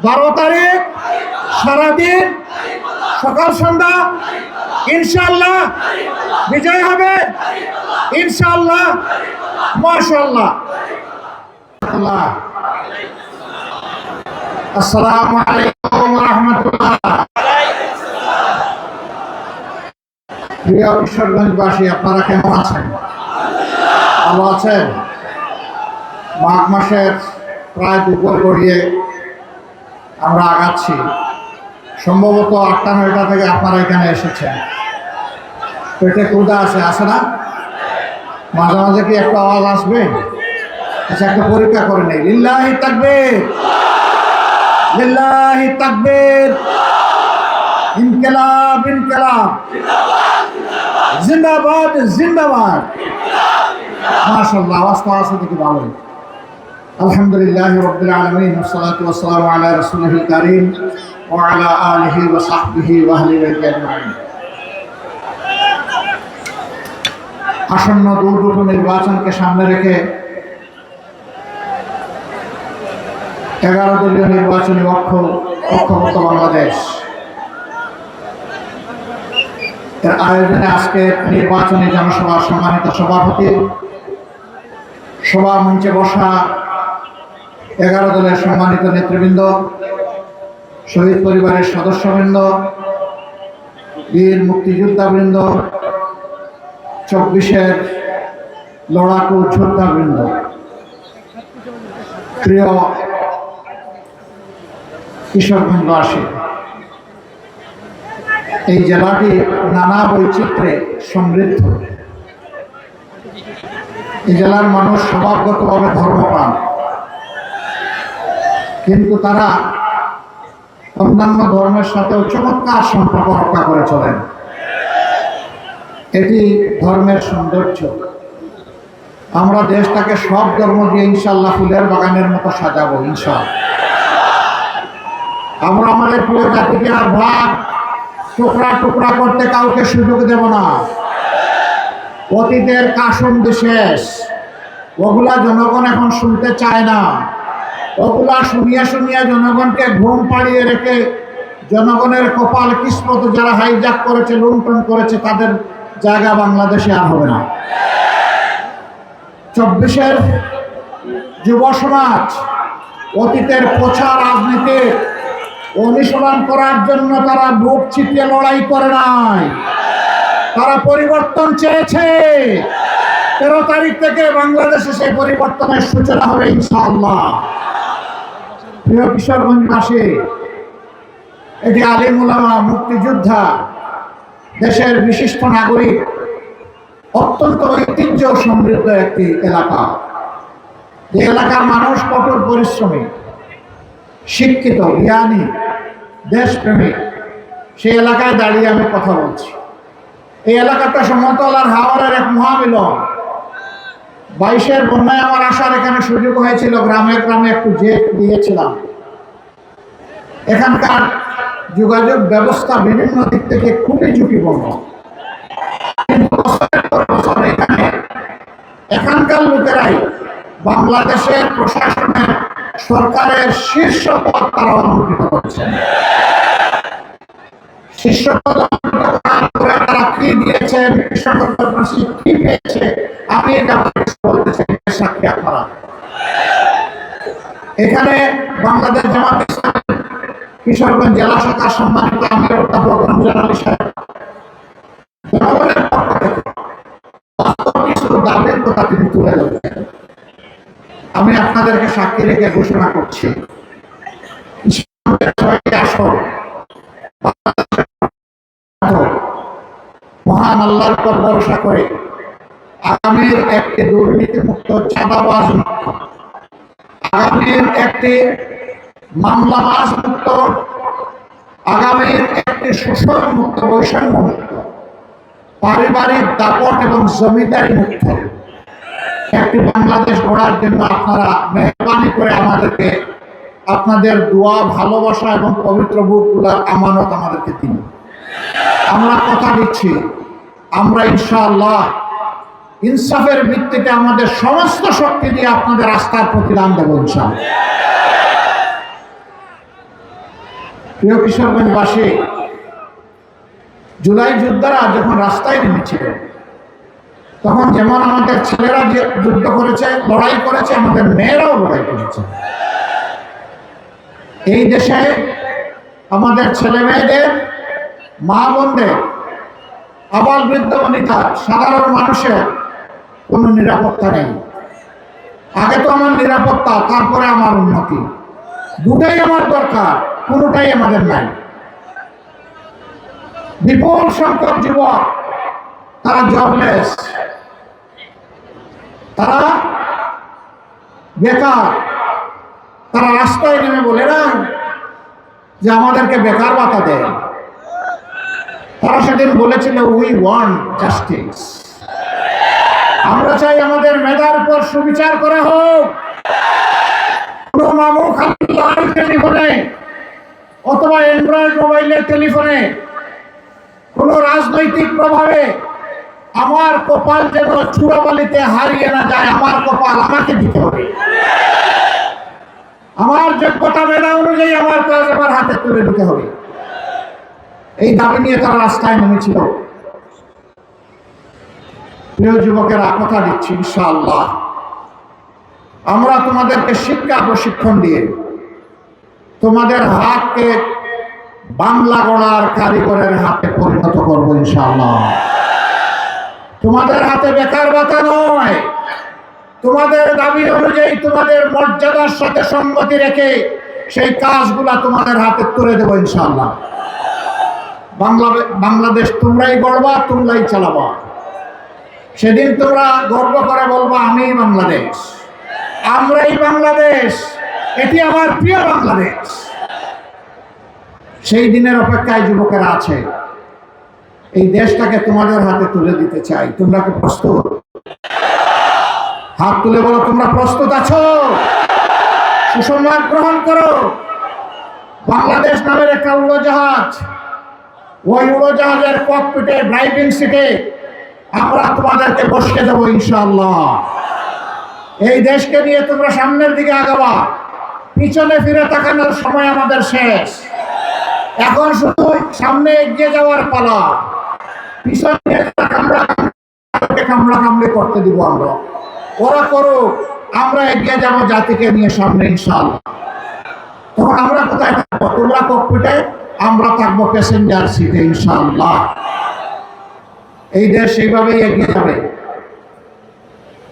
12 তারিখ সারাদিন সকাল সন্ধ্যা ইনশাআল্লাহ বিজয় হবে ইনশাআল্লাহ। মাশাআল্লাহ। আসসালামু আলাইকুম ওয়া রাহমাতুল্লাহ। প্রিয় কিশোরগঞ্জবাসী, আপনারা কেমন আছেন? ভালো আছেন? মাঘ মাসের প্রায় দুপুর গড়িয়ে আমরা আগাচ্ছি। সম্ভবত 8টা-9টা থেকে আপনারা এখানে এসেছেন। পেটে ক্ষুধা আছে না? মাঝে মাঝে কি একটা আওয়াজ আসবে? আচ্ছা, একটা পরীক্ষা করে নেই। লিল্লাহি তাকবীর, লিল্লাহি তাকবীর, ইনকিলাব ইনকিলাব, জিন্দাবাদ জিন্দাবাদ। মাশাআল্লাহ, আওয়াজ তো আছে দেখি ভালোই। আলহামদুলিল্লাহি রাব্বিল আলামিন, ওয়াসসালাতু ওয়াসসালামু আলা রাসূলিল কারীম ওয়া আলা আলিহি ওয়া সাহবিহি ওয়া আহলি বাইতি আজমাইন। আসন্ন দুটো নির্বাচনকে সামনে রেখে 11 দলীয় নির্বাচনী ঐক্যমত্য বাংলাদেশ এর আয়োজনে আজকে নির্বাচনী জনসভার সম্মানিত সভাপতি, সভা মঞ্চে বসা 11 দলের সম্মানিত নেতৃবৃন্দ, শহীদ পরিবারের সদস্যবৃন্দ, বীর মুক্তিযোদ্ধাবৃন্দ, 24-এর লড়াকু যোদ্ধাবৃন্দ, প্রিয় কিশোরগঞ্জবাসী, এই জেলাটি নানা বৈচিত্র্যে সমৃদ্ধ। এই জেলার মানুষ স্বভাবগতভাবে ধর্মপ্রাণ, কিন্তু তারা অন্যান্য ধর্মের সাথেও চমৎকার সম্পর্ক রক্ষা করে চলেন। এটি ধর্মের সৌন্দর্য। আমরা দেশটাকে সব ধর্ম দিয়ে ইনশাআল্লাহ ফুলের বাগানের মতো সাজাবো ইনশাআল্লাহ। আমরা আমাদের প্রিয় জাতিকে আর ভাগ টুকরা টুকরা করতে কাউকে সুযোগ দেব না। অতীতের কাসুন্দি শেষ, ওগুলা জনগণ এখন শুনতে চায় না। ওগুলা শুনিয়া শুনিয়া জনগণকে ঘুম পাড়িয়ে রেখে জনগণের কপাল কিসমত যারা হাইজ্যাক করেছে, লুণ্ঠন করেছে, তাদের জায়গা বাংলাদেশে আর হবে না। 24-এর যুব সমাজ অতীতের পচা রাজনীতি অনুশীলন করার জন্য তারা বুক চিতিয়ে লড়াই করে নাই, তারা পরিবর্তন চেয়েছে। 13 তারিখ থেকে বাংলাদেশে সেই পরিবর্তনের সূচনা হবে ইনশাআল্লাহ। প্রিয় কিশোরগঞ্জবাসী, এটি আলিম উলামা, মুক্তিযোদ্ধা, দেশের বিশিষ্ট নাগরিক, অত্যন্ত ঐতিহ্য সমৃদ্ধ একটি এলাকা। যে এলাকার মানুষ কঠোর পরিশ্রমী, শিক্ষিত, জ্ঞানী, দেশপ্রেমিক। সেই এলাকায় দাঁড়িয়ে আমি কথা বলছি। এই এলাকাটা সমতল আর হাওরের এক মহামিলন। 22-এর বন্যায় আমার আসার এখানে সুযোগ হয়েছিল। গ্রামে গ্রামে একটু জেট দিয়েছিলাম। এখানকার যোগাযোগ ব্যবস্থা বিভিন্ন দিক থেকে খুবই ঝুঁকিপূর্ণ, কিন্তু বছরের পর বছর এখানকার লোকেরাই বাংলাদেশের প্রশাসনের, সরকারের শীর্ষ পদ তারা অলঙ্কৃত করছেন। শীর্ষ পদ তারা কি দিয়েছেন, কৃষকগঞ্জবাসী কি পেয়েছে, আমি এটা বলতে চাই। সাক্ষী আপনারা। এখানে বাংলাদেশ জামাত ইসলামী কিশোরগঞ্জ জেলা শাখার সম্মানিত আমির অধ্যাপক রমজান আলী সাহেব জনগণের পক্ষ থেকে বাস্তব কিছু দাবির কথা তিনি তুলে ধরেছেন। আমি আপনাদেরকে সাক্ষী রেখে ঘোষণা করছি, মহান আল্লাহর উপর ভরসা করে আগামীর একটি দুর্নীতিমুক্ত, চাঁদাবাজ মুক্ত, আগামীর একটি মামলাবাজ মুক্ত, আগামীর একটি শোষণ মুক্ত, বৈষম্য মুক্ত, পারিবারিক দাপট এবং জমিদারি মুক্ত একটি বাংলাদেশ গড়ার জন্য আপনারা মেহরবানি করে আমাদেরকে আপনাদের দোয়া, ভালোবাসা এবং পবিত্র বুকগুলার আমানত আমাদেরকে দিন। আমরা কথা দিচ্ছি, আমরা ইনশাআল্লাহ ইনসাফের ভিত্তিতে আমাদের সমস্ত শক্তি দিয়ে আপনাদের আস্থার প্রতিদান দেব ইনশাআল্লাহ। প্রিয় কিশোরগঞ্জবাসী, জুলাই যোদ্ধারা যখন রাস্তায় নেমেছিল, তখন যেমন আমাদের ছেলেরা যে যুদ্ধ করেছে, লড়াই করেছে, আমাদের মেয়েরাও লড়াই করেছে। এই দেশে আমাদের ছেলে মেয়েদের, মা বোনদের, আবাল বৃদ্ধ বনিতা, সাধারণ মানুষের কোনো নিরাপত্তা নেই। আগে তো আমার নিরাপত্তা, তারপরে আমার উন্নতি, দুটাই আমার দরকার, কোনোটাই আমাদের নাই। বিপুল সংখ্যক যুবক তারা জবলেস, তারা বেকার, তারা রাস্তায় নেমে বলে না যে আমাদেরকে বেকার ভাতা দেয়। তারা সেদিন বলেছিল উই ওয়ান্ট জাস্টিস, আমরা চাই আমাদের মেধার উপর সুবিচার করা হোক। কোনো মামু খালি টেলিফোনে অথবা অ্যান্ড্রয়েড মোবাইলের টেলিফোনে কোন রাজনৈতিক প্রভাবে আমার কপাল যেন চূড়াবালিতে হারিয়ে না যায়। আমার কপাল আমাকে দিতে হবে, আমার যোগ্যতা মেধা অনুযায়ী আমার কাজ আমার হাতে তুলে দিতে হবে। এই দাবি নিয়ে তারা রাস্তায় নেমেছিল। প্রিয় যুবকেরা, কথা দিচ্ছি ইনশাআল্লাহ আমরা তোমাদেরকে শিক্ষা প্রশিক্ষণ দিয়ে তোমাদের হাতকে বাংলা গড়ার কারিগরের হাতে পরিণত করবো ইনশাআল্লাহ। তোমাদের হাতে বেকার ভাতা নয়, তোমাদের দাবি অনুযায়ী তোমাদের মর্যাদার সাথে সঙ্গতি রেখে সেই কাজগুলা তোমাদের হাতে তুলে দেবো ইনশাআল্লাহ। বাংলাদেশ তোমরাই গড়বা, তোমরাই চালাবা। সেদিন তোমরা গর্ব করে বলবা আমি বাংলাদেশ, আমরাই বাংলাদেশ, এটি আমার প্রিয় বাংলাদেশ। সেই দিনের অপেক্ষায় যুবকেরা আছে। এই দেশটাকে তোমাদের হাতে তুলে দিতে চাই। তোমরা কি প্রস্তুত? হাত তুলে বলো তোমরা প্রস্তুত আছো? সুসংবাদ গ্রহণ করো। বাংলাদেশ নামের একটা উড়োজাহাজ, ওই উড়োজাহাজের ককপিটে, ড্রাইভিং সিটে আমরা তোমাদেরকে বসিয়ে দেবো ইনশাআল্লাহ। এই দেশকে নিয়ে তোমরা সামনের দিকে আগাবা। পিছনে ফিরে তাকানোর সময় আমাদের শেষ। এখন শুধু সামনে এগিয়ে যাওয়ার পালা। পিছনে কামড়া কামড়ি করতে দিব আমরা, ওরা করুক, আমরা এগিয়ে যাব জাতিকে নিয়ে সামনে ইনশাআল্লাহ। তখন আমরা কোথায় থাকবো? তোমরা ককপিটে, আমরা থাকবো প্যাসেঞ্জার সিটে ইনশাআল্লাহ। এই দেশ সেইভাবেই এগিয়ে যাবে।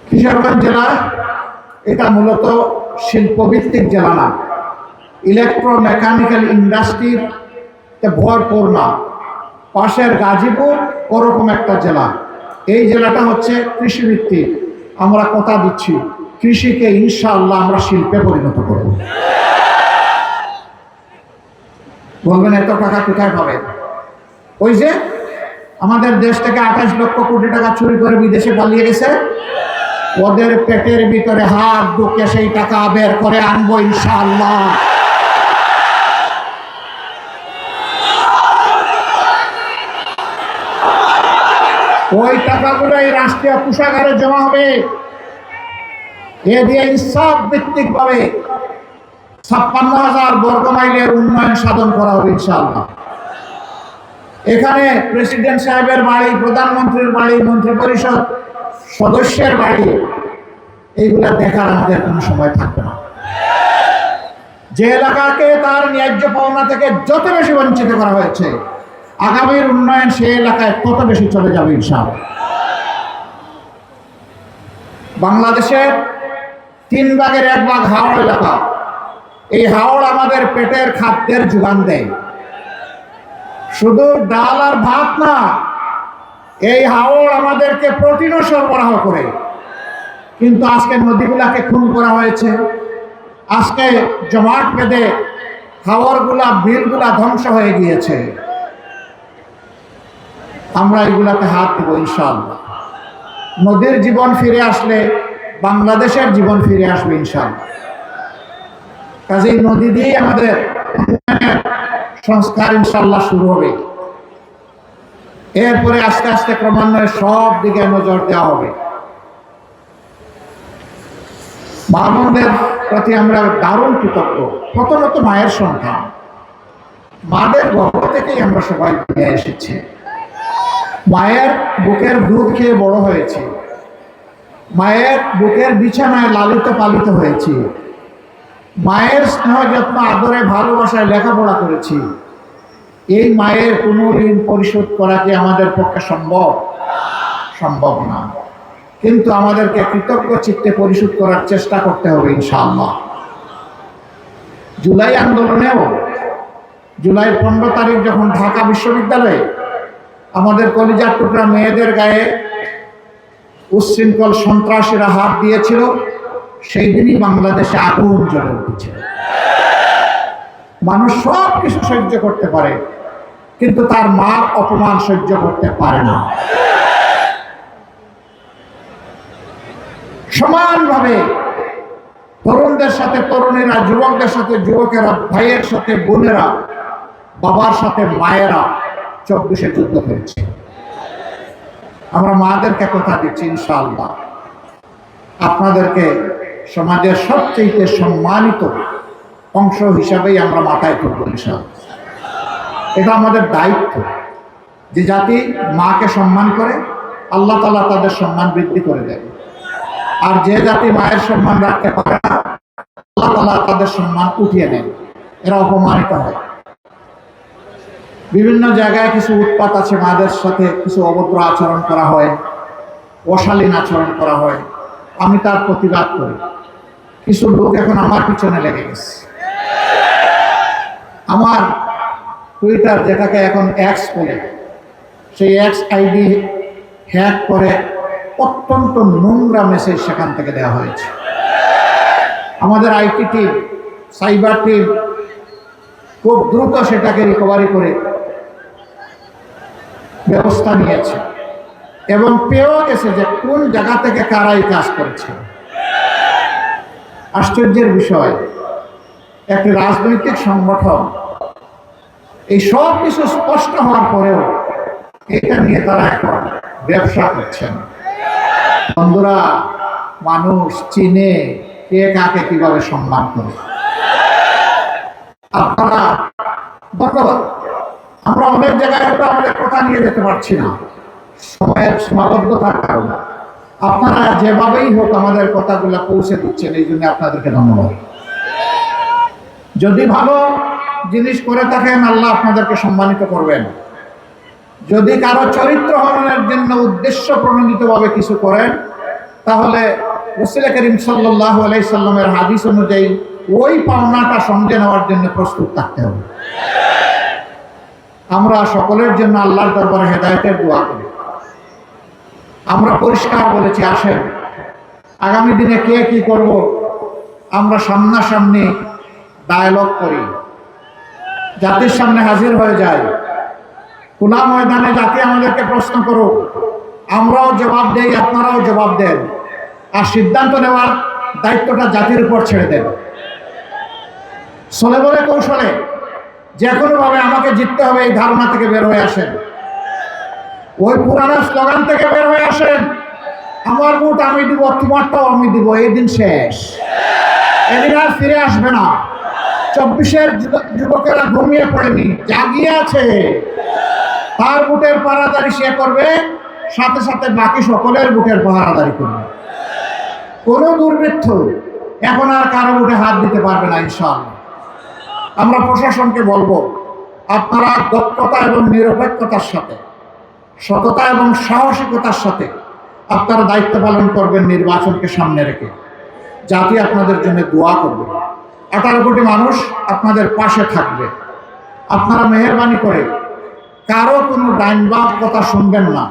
কিশোরগঞ্জ জেলা এটা মূলত শিল্পভিত্তিক জেলা না, ইলেকট্রোমেকানিক্যাল ইন্ডাস্ট্রির ভরপুর না। পাশের গাজীপুর ওরকম একটা জেলা। এই জেলাটা হচ্ছে কৃষিভিত্তিক। আমরা কথা দিচ্ছি কৃষিকে ইনশাআল্লাহ আমরা শিল্পে পরিণত করব। বলবেন এত টাকা কোথায় পাবেন? ওই যে আমাদের দেশ থেকে 28 লক্ষ কোটি টাকা চুরি করে বিদেশে পালিয়ে গেছে, ওদের পেটের ভিতরে হাত ঢুকে সেই টাকা বের করে আনবো ইনশাআল্লাহ। ওই টাকাগুলো এই রাষ্ট্রীয় কোষাগারে জমা হবে। এ দিয়ে ইনসাফ ভিত্তিক ভাবে 56,000 বর্গ মাইলের উন্নয়ন সাধন করা হবে ইনশাআল্লাহ। এখানে প্রেসিডেন্ট সাহেবের বাড়ি, প্রধানমন্ত্রীর বাড়ি, মন্ত্রিপরিষদ সদস্যের বাড়ি, এইগুলা দেখার আমাদের কোনো সময় থাকবে না। যে এলাকাকে তার ন্যায্য পাওনা থেকে যত বেশি বঞ্চিত করা হয়েছে, আগামীর উন্নয়ন সেই এলাকায় তত বেশি চলে যাবে ইনশাআল্লাহ। বাংলাদেশের 3 ভাগের 1 ভাগ হাওড় এলাকা। এই হাওড় আমাদের পেটের খাদ্যের যোগান দেয়। শুধু ডাল আর ভাত না, এই হাওড় আমাদেরকে প্রোটিনও সরবরাহ করে। কিন্তু আজকে নদীগুলাকে খুন করা হয়েছে, আজকে জমাট বেঁধে হাওড়গুলা, বিলগুলা ধ্বংস হয়ে গিয়েছে। আমরা এগুলাকে হাত দেব ইনশাআল্লাহ। নদীর জীবন ফিরে আসলে বাংলাদেশের জীবন ফিরে আসবে ইনশাআল্লাহ। কাজেই নদী দিয়েই আমাদের সংস্কার ইনশাআল্লাহ শুরু হবে। এরপরে আস্তে আস্তে ক্রমান্বয়ে সব দিকে নজর দেওয়া হবে। মা বোনদের প্রতি আমরা দারুণ কৃতজ্ঞ। প্রথমত মায়ের সন্তান, মাদের গর্ভ থেকেই আমরা সবাই নিয়ে এসেছি, মায়ের বুকের দুধ খেয়ে বড় হয়েছি, মায়ের বুকের বিছানায় লালিত পালিত হয়েছি, মায়ের স্নেহ যত্ন আদরে ভালোবাসায় লেখাপড়া করেছি। এই মায়ের কোনো ঋণ পরিশোধ করা কি আমাদের পক্ষে সম্ভব? সম্ভব না, কিন্তু আমাদেরকে কৃতজ্ঞ চিত্তে পরিশোধ করার চেষ্টা করতে হবে ইনশাআল্লাহ। জুলাই আন্দোলনেও জুলাই 15 তারিখ যখন ঢাকা বিশ্ববিদ্যালয়ে আমাদের কলিজার টুকরা মেয়েদের গায়ে উচ্ছৃঙ্খল সন্ত্রাসীরা হাত দিয়েছিল, সেই দিনই বাংলাদেশে আগুন জ্বলে উঠেছিল। মানুষ সব কিছু সহ্য করতে পারে, কিন্তু তার মা অপমান সহ্য করতে পারে না। সমানভাবে তরুণদের সাথে তরুণীরা, যুবকদের সাথে যুবকেরা, ভাইয়ের সাথে বোনেরা, বাবার সাথে মায়েরা 24-এ যুদ্ধ করেছে। আমরা মাদেরকে কথা দিচ্ছি ইনশাআল্লাহ আপনাদেরকে সমাজের সবচেয়ে সম্মানিত অংশ হিসাবেই আমরা মাথায় তুলব ইনশাআল্লাহ। এটা আমাদের দায়িত্ব। যে জাতি মাকে সম্মান করে আল্লাহ তাআলা তাদের সম্মান বৃদ্ধি করে দেয়, আর যে জাতি মায়ের সম্মান রাখতে পারে না আল্লাহ তাআলা তাদের সম্মান উঠিয়ে নেন, এরা অপমানিত হয়। বিভিন্ন জায়গায় কিছু উৎপাত আছে, মাদের সাথে কিছু অভদ্র আচরণ করা হয়, অশালীন আচরণ করা হয়, আমি তার প্রতিবাদ করি। কিছু লোক এখন আমার পিছনে লেগে গেছে। আমার টুইটার, যেটাকে এখন এক্স বলে, সেই এক্স আইডি হ্যাক করে অত্যন্ত নোংরা মেসেজ সেখান থেকে দেওয়া হয়েছে। আমাদের আইটি টিম, সাইবার টিম খুব দ্রুত সেটাকে রিকভারি করে ব্যবস্থা নিয়েছে এবং পেয়েও গেছে যে কোন জায়গা থেকে কারা এই কাজ করছে। আশ্চর্যের বিষয়, একটি রাজনৈতিক সংগঠন এই সব কিছু স্পষ্ট হওয়ার পরেও এটা নিয়ে তারা এখন ব্যবসা করছেন। বন্ধুরা, মানুষ চিনে কে কাকে কিভাবে সম্মান করে। আপনারা ধন্যবাদ, আমরা অনেক জায়গায় হয়তো আমাদের কথা নিয়ে যেতে পারছি না সময়ের সীমাবদ্ধতার কারণে। আপনারা যেভাবেই হোক আমাদের কথাগুলো পৌঁছে দিচ্ছেন, এই জন্য আপনাদেরকে ধন্যবাদ। যদি ভালো জিনিস করে থাকেন আল্লাহ আপনাদেরকে সম্মানিত করবেন। যদি কারো চরিত্র হননের জন্য উদ্দেশ্য প্রণোদিতভাবে কিছু করেন, তাহলে রাসূল করিম সাল্লাল্লাহু আলাইহি সাল্লামের হাদিস অনুযায়ী ওই পাওনাটা সঙ্গে নেওয়ার জন্য প্রস্তুত থাকতে হবে। আমরা সকলের জন্য আল্লাহর দরবারে হেদায়েতের দোয়া করি। আমরা পরিষ্কার বলেছি, আসেন আগামী দিনে কে কি করব আমরা সামনাসামনি ডায়ালগ করি, জাতির সামনে হাজির হয়ে যায়, খোলা ময়দানে জাতি আমাদেরকে প্রশ্ন করুক, আমরাও জবাব দেই, আপনারাও জবাব দেন, আর সিদ্ধান্ত নেওয়ার দায়িত্বটা জাতির উপর ছেড়ে দেন। চলে বলে কৌশলে যে কোনোভাবে আমাকে জিততে হবে এই ধারণা থেকে বের হয়ে আসেন, ওই পুরানো স্লোগান থেকে বের হয়ে আসেন। আমার ভোট আমি দিব, তোমারটাও আমি দিব, এই দিন শেষ, এদিন আর ফিরে আসবে না। 24-এর যুবকেরা ঘুমিয়ে পড়েনি, জাগিয়ে আছে। তার ভোটের পাহারাদারি সে করবে, সাথে সাথে বাকি সকলের ভোটের পাহারাদারি করবে। কোনো দুর্বৃত্ত এখন আর কারো ভোটে হাত দিতে পারবে না ইনশাআল্লাহ। আমরা প্রশাসনকে বলবো, আপনারা দক্ষতা এবং নিরপেক্ষতার সাথে, সততা এবং সাহসিকতার সাথে আপনারা দায়িত্ব পালন করবেন নির্বাচনকে সামনে রেখে। জাতি আপনাদের জন্য দোয়া করবে, 18 কোটি মানুষ আপনাদের পাশে থাকবে। আপনারা মেহেরবানি করে কারো কোনো ডাইনবাদ কথা শুনবেন না।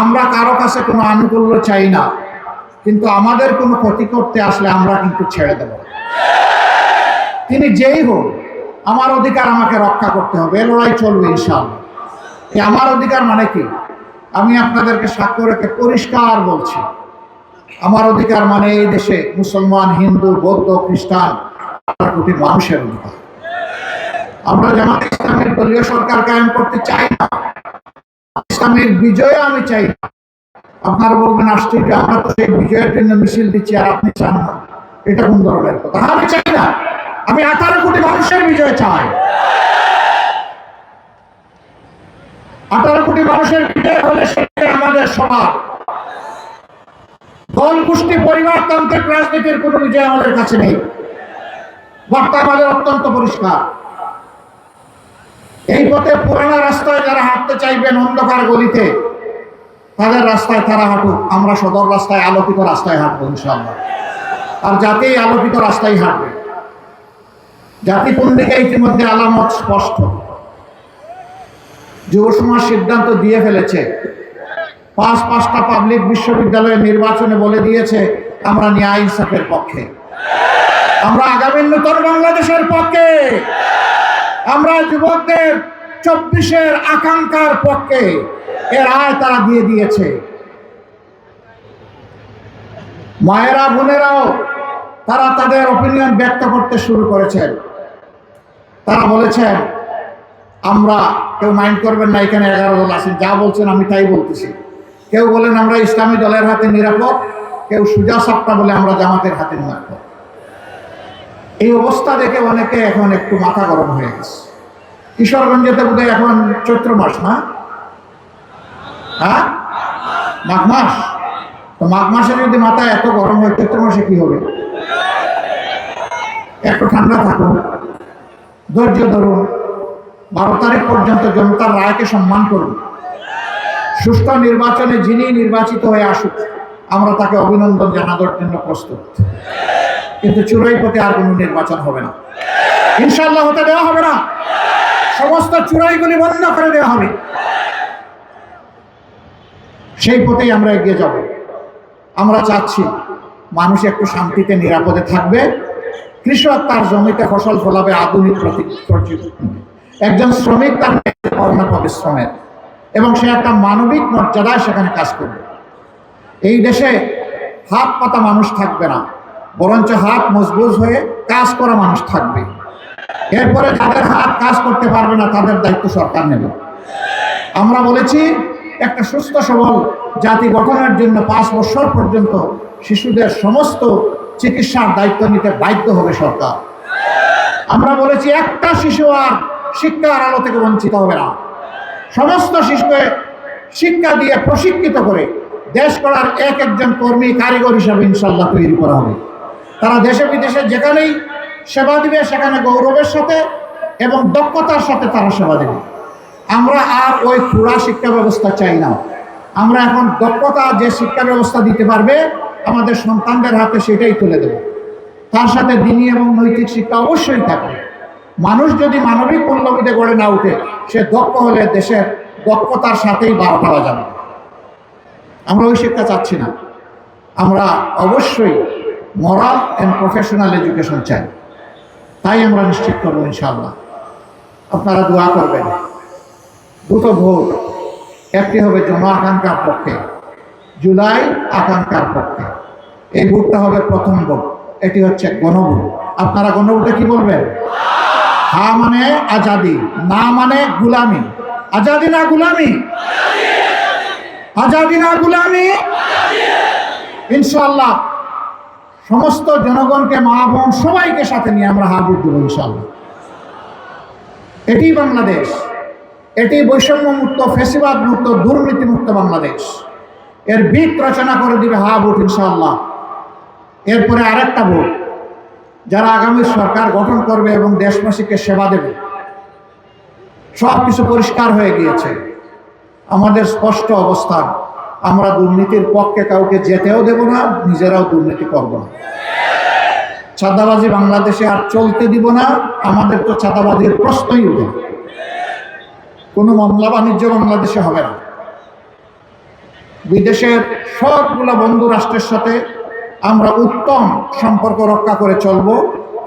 আমরা কারো কাছে কোনো আনুকূল্য চাই না, কিন্তু আমাদের কোনো ক্ষতি করতে আসলে আমরা কিন্তু ছেড়ে দেব। তিনি যেই হোক, আমার অধিকার আমাকে রক্ষা করতে হবে, এ লড়াই চলবে ইনশাআল্লাহ। এই আমার অধিকার মানে কি? আমি আপনাদেরকে সাক্ষ্য রেখে পরিষ্কার বলছি, আমার অধিকার মানে এই দেশে মুসলমান, হিন্দু, বৌদ্ধ, খ্রিস্টান 18 কোটি মানুষের অধিকার। আমরা জামাত ইসলামের দলীয় সরকার কায়েম করতে চাই না, ইসলামের বিজয় আমি চাই না। আপনারা বলবেন আশ্চর্য, আমরা তো সেই বিজয়ের জন্য মিছিল দিচ্ছি আর আপনি চান না, এটা কোন ধরনের কথা? আমি চাই না, আমি 18 কোটি মানুষের বিজয় চাই। কোটি মানুষের বিজয় হলে সেটা আমাদের সবার। দল গোষ্ঠী পরিবারতান্ত্রিক রাজনীতির কোনো বিজয় আমাদের কাছে নেই। বার্তা আমাদের অত্যন্ত পরিষ্কার। এই পথে পুরানা রাস্তায় যারা হাঁটতে চাইবেন অন্ধকার গলিতে, তাদের রাস্তায় তারা হাঁটুক, আমরা সদর রাস্তায় আলোকিত রাস্তায় হাঁটবো ইনশাআল্লাহ। আর জাতি আলোকিত রাস্তায় হাঁটবে। জাতি কোন দিকে ইতিমধ্যে আলামত স্পষ্ট। যুব সমাজ সিদ্ধান্ত দিয়ে ফেলেছে, পাঁচটা পাবলিক বিশ্ববিদ্যালয়ের নির্বাচনে বলে দিয়েছে আমরা ন্যায় ইনসাফের পক্ষে, আমরা আগামী নতুন বাংলাদেশের পক্ষে, আমরা যুবকদের 24-এর আকাঙ্ক্ষার পক্ষে। এর রায় তারা দিয়ে দিয়েছে। মায়েরা বোনেরাও তারা তাদের অপিনিয়ন ব্যক্ত করতে শুরু করেছেন। তারা বলেছেন আমরা, কেউ মাইন্ড করবেন না, এখানে 11 দল আছেন, যা বলছেন আমি তাই বলতেছি। কেউ বলেন আমরা ইসলামী দলের হাতে নিরাপদ, কেউ সুজা সাপটা বলে আমরা জামাতের হাতে নিরাপদ। এই অবস্থা দেখে অনেকে এখন একটু মাথা গরম হয়ে গেছে। কিশোরগঞ্জেতে বোধহয় এখন চৈত্র মাস না, হ্যাঁ মাঘ মাস, তো মাঘ মাসে যদি মাথা এত গরম হয়, চৈত্র মাসে কি হবে? একটু ঠান্ডা থাকুন, ধৈর্য ধরুন, 12 তারিখ পর্যন্ত জনতার রায়কে সম্মান করুন। সুষ্ঠু নির্বাচনে যিনি নির্বাচিত হয়ে আসুক, আমরা তাকে অভিনন্দন জানানোর জন্য প্রস্তুত। কিন্তু চূড়াই পথে আর কোনো নির্বাচন হবে না, ইনশাআল্লাহ হতে দেওয়া হবে না। সমস্ত চূড়াইগুলি বন্ধ করে দেওয়া হবে। সেই পথেই আমরা এগিয়ে যাব। আমরা চাচ্ছি মানুষ একটু শান্তিতে নিরাপদে থাকবে, কৃষক তার জমিতে ফসল ফলাবে আধুনিক প্রযুক্তি, একজন শ্রমিক তার কর্ম পরিশ্রমের, এবং সে একটা মানবিক মর্যাদায় সেখানে কাজ করবে। এই দেশে হাত পাতা মানুষ থাকবে না, বরঞ্চ হাত মজবুত হয়ে কাজ করা মানুষ থাকবে। এরপরে যাদের হাত কাজ করতে পারবে না, তাদের দায়িত্ব সরকার নেবে। আমরা বলেছি একটা সুস্থ সবল জাতি গঠনের জন্য 5 বছর পর্যন্ত শিশুদের সমস্ত চিকিৎসার দায়িত্ব নিতে বাধ্য হবে সরকার। আমরা বলেছি একটা শিশু আর শিক্ষার আলো থেকে বঞ্চিত হবে না। সমস্ত শিশুকে শিক্ষা দিয়ে প্রশিক্ষিত করে দেশ করার একজন কর্মী কারিগর হিসাবে ইনশাআল্লাহ তৈরি করা হবে। তারা দেশে বিদেশে যেখানেই সেবা দিবে, সেখানে গৌরবের সাথে এবং দক্ষতার সাথে তারা সেবা দেবে। আমরা আর ওই পুরা শিক্ষা ব্যবস্থা চাই না। আমরা এখন দক্ষতা যে শিক্ষা ব্যবস্থা দিতে পারবে আমাদের সন্তানদের হাতে সেটাই তুলে দেব। তার সাথে দিনী এবং নৈতিক শিক্ষা অবশ্যই থাকবে। মানুষ যদি মানবিক মূল্যবোধে গড়ে না উঠে, সে দক্ষ হলে দেশের দক্ষতার সাথেই বার করা যাবে। আমরা ওই শিক্ষা চাচ্ছি না। আমরা অবশ্যই মোরাল অ্যান্ড প্রফেশনাল এডুকেশন চাই। তাই আমরা নিশ্চিত করবো ইনশাআল্লাহ। আপনারা দোয়া করবেন। 2টো ভোট, একটি হবে জন আকাঙ্ক্ষার পক্ষে, জুলাই আকাঙ্ক্ষার পক্ষে। এই ভোটটা হবে প্রথম ভোট, এটি হচ্ছে গণভোট। আপনারা গণভোটে কি বলবেন? হা মানে আজাদি, না মানে গুলামি। আজাদি না গুলামি? আজাদি না গুলামি? ইনশাআল্লাহ সমস্ত জনগণকে, মা বোন সবাইকে সাথে নিয়ে আমরা হা ভোট দেবো ইনশাআল্লাহ। এটি বাংলাদেশ, এটি বৈষম্য মুক্ত, ফ্যাসিবাদ মুক্ত, দুর্নীতি মুক্ত বাংলাদেশ। এর ভিত রচনা করে দিবে হা ভোট ইনশাআল্লাহ। এরপরে আরেকটা ভোট, যারা আগামী সরকার গঠন করবে এবং দেশবাসীকে সেবা দেবে। সব কিছু পরিষ্কার হয়ে গিয়েছে, আমাদের স্পষ্ট অবস্থান। আমরা দুর্নীতির পক্ষে কাউকে যেতেও দেব না, নিজেরাও দুর্নীতি করব না। চাঁদাবাজি বাংলাদেশে আর চলতে দিব না। আমাদের তো চাঁদাবাজির প্রশ্নই উঠে না। কোনো মামলা বাণিজ্য বাংলাদেশে হবে না। বিদেশের সবগুলো বন্ধু রাষ্ট্রের সাথে আমরা উত্তম সম্পর্ক রক্ষা করে চলব,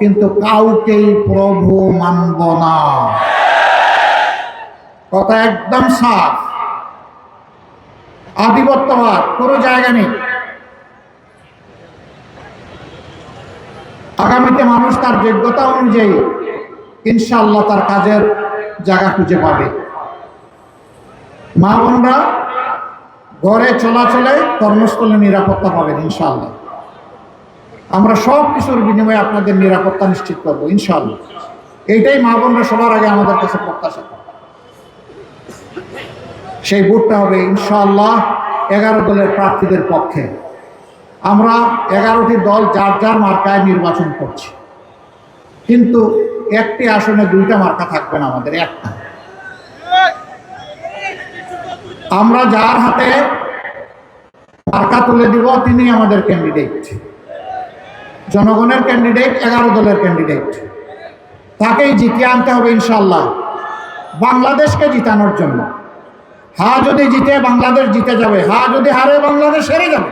কিন্তু কাউকেই প্রভু মানব না। কথা একদম সাফ। আধিপত্যবাদ কোনো জায়গা নেই। আগামীতে মানুষ তার যোগ্যতা অনুযায়ী ইনশাআল্লাহ তার কাজের জায়গা খুঁজে পাবে। মা বোনরা ঘরে চলাচলে, কর্মস্থলে নিরাপত্তা পাবেন ইনশাআল্লাহ। আমরা সব কিছুর বিনিময়ে আপনাদের নিরাপত্তা নিশ্চিত করবো ইনশাআল্লাহ। এইটাই মা বোনরা সবার আগে আমাদের কাছে প্রত্যাশা করে। সেই ভোটটা হবে ইনশাআল্লাহ 11 দলের প্রার্থীদের পক্ষে। আমরা 11টি দল যার যার মার্কায় নির্বাচন করছি, কিন্তু একটি আসনে 2টা মার্কা থাকবে না, আমাদের একটা। আমরা যার হাতে মার্কা তুলে দিব তিনি আমাদের ক্যান্ডিডেট, জনগণের ক্যান্ডিডেট, 11 দলের ক্যান্ডিডেট। তাকেই জিতিয়ে আনতে হবে ইনশাআল্লাহ, বাংলাদেশকে জিতানোর জন্য। যদি জিতে বাংলাদেশ জিতে যাবে, যদি হারে বাংলাদেশ হেরে যাবে।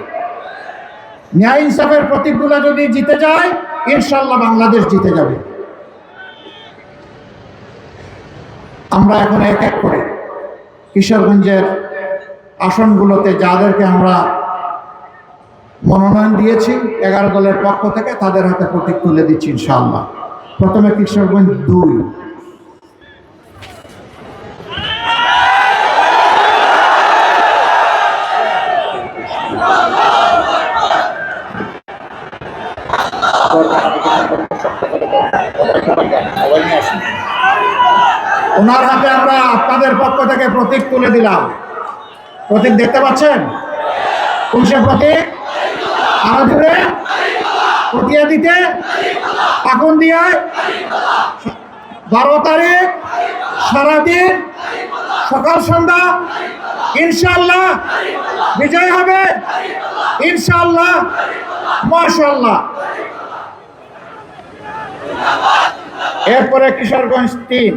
ন্যায় ইনসাফের প্রতীকগুলো যদি জিতে যায় ইনশাআল্লাহ বাংলাদেশ জিতে যাবে। আমরা এখন এক এক করে কিশোরগঞ্জের আসনগুলোতে যাদেরকে আমরা মনোনয়ন দিয়েছি 11 দলের পক্ষ থেকে, তাদের হাতে প্রতীক তুলে দিচ্ছি ইনশাআল্লাহ। প্রথমে কিশোরগঞ্জ 2। ওনার হাতে আমরা আপনাদের পক্ষ থেকে প্রতীক তুলে দিলাম। প্রতীক দেখতে পাচ্ছেন? কোন সে প্রতীক? আরো জোরে পটিয়া দিতে, আগুন দিয়ে 12 তারিখ সারাদিন সকাল সন্ধ্যা ইনশাআল্লাহ বিজয় হবে ইনশাআল্লাহ, মাশাআল্লাহ। এরপরে কিশোরগঞ্জ 3।